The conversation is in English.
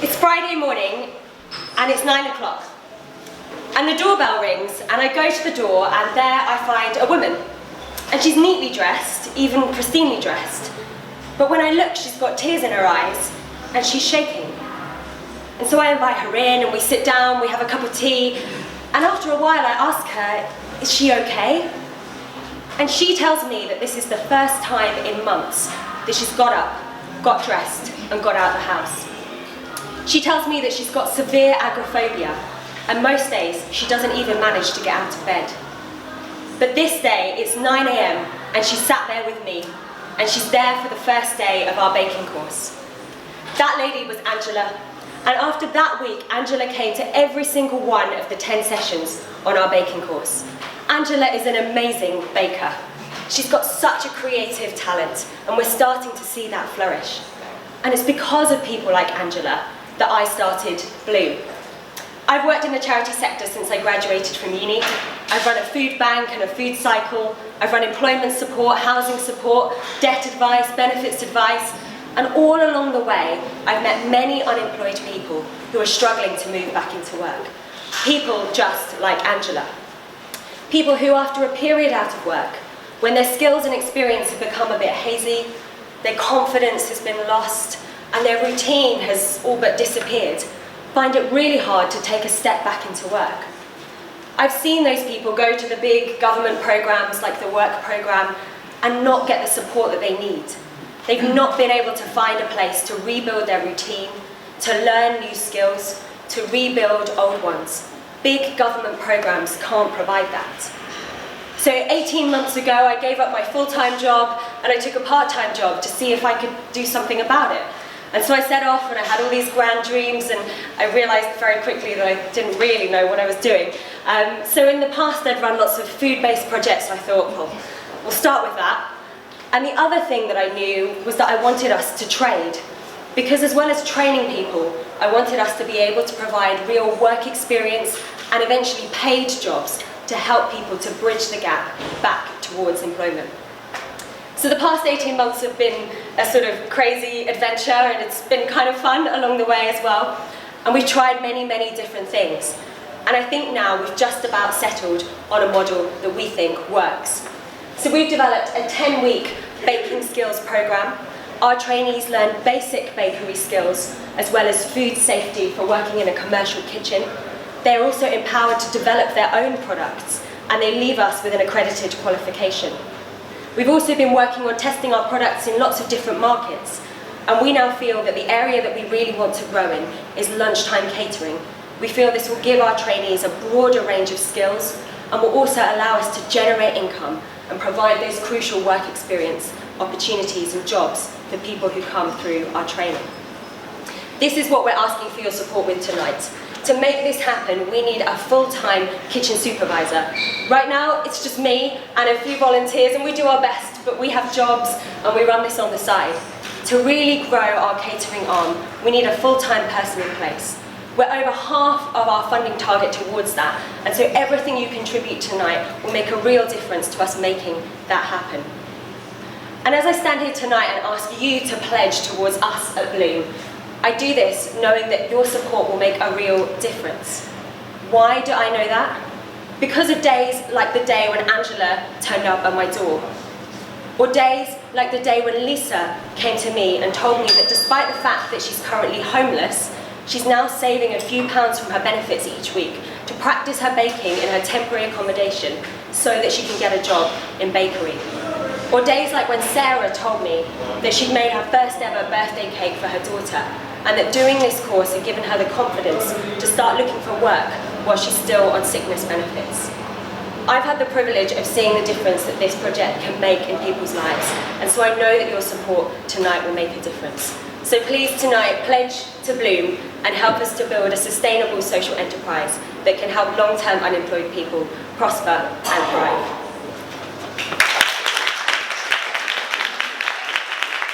It's Friday morning and it's 9 o'clock. And the doorbell rings and I go to the door and there I find a woman. And she's neatly dressed, even pristinely dressed. But when I look, she's got tears in her eyes and she's shaking. And so I invite her in and we sit down, we have a cup of tea. And after a while I ask her, is she okay? And she tells me that this is the first time in months that she's got up, got dressed and got out of the house. She tells me that she's got severe agoraphobia, and most days she doesn't even manage to get out of bed. But this day, it's 9 AM, and she sat there with me, and she's there for the first day of our baking course. That lady was Angela, and after that week, Angela came to every single one of the 10 sessions on our baking course. Angela is an amazing baker. She's got such a creative talent, and we're starting to see that flourish. And it's because of people like Angela that I started Bloom. I've worked in the charity sector since I graduated from uni. I've run a food bank and a food cycle. I've run employment support, housing support, debt advice, benefits advice, and all along the way, I've met many unemployed people who are struggling to move back into work. People just like Angela. People who, after a period out of work, when their skills and experience have become a bit hazy, their confidence has been lost, and their routine has all but disappeared, find it really hard to take a step back into work. I've seen those people go to the big government programs like the work program and not get the support that they need. They've not been able to find a place to rebuild their routine, to learn new skills, to rebuild old ones. Big government programs can't provide that. So 18 months ago, I gave up my full-time job and I took a part-time job to see if I could do something about it. And so I set off and I had all these grand dreams, and I realised very quickly that I didn't really know what I was doing. So in the past I'd run lots of food-based projects, so I thought, well, we'll start with that. And the other thing that I knew was that I wanted us to trade. Because as well as training people, I wanted us to be able to provide real work experience and eventually paid jobs to help people to bridge the gap back towards employment. So the past 18 months have been a sort of crazy adventure, and it's been kind of fun along the way as well. And we've tried many, many different things. And I think now we've just about settled on a model that we think works. So we've developed a 10-week baking skills program. Our trainees learn basic bakery skills, as well as food safety for working in a commercial kitchen. They're also empowered to develop their own products, and they leave us with an accredited qualification. We've also been working on testing our products in lots of different markets, and we now feel that the area that we really want to grow in is lunchtime catering. We feel this will give our trainees a broader range of skills and will also allow us to generate income and provide those crucial work experience opportunities and jobs for people who come through our training. This is what we're asking for your support with tonight. To make this happen, we need a full-time kitchen supervisor. Right now, it's just me and a few volunteers, and we do our best, but we have jobs and we run this on the side. To really grow our catering arm, we need a full-time person in place. We're over half of our funding target towards that, and so everything you contribute tonight will make a real difference to us making that happen. And as I stand here tonight and ask you to pledge towards us at Bloom, I do this knowing that your support will make a real difference. Why do I know that? Because of days like the day when Angela turned up at my door. Or days like the day when Lisa came to me and told me that despite the fact that she's currently homeless, she's now saving a few pounds from her benefits each week to practice her baking in her temporary accommodation so that she can get a job in bakery. Or days like when Sarah told me that she'd made her first ever birthday cake for her daughter, and that doing this course had given her the confidence to start looking for work while she's still on sickness benefits. I've had the privilege of seeing the difference that this project can make in people's lives, and so I know that your support tonight will make a difference. So please tonight pledge to Bloom and help us to build a sustainable social enterprise that can help long-term unemployed people prosper and thrive.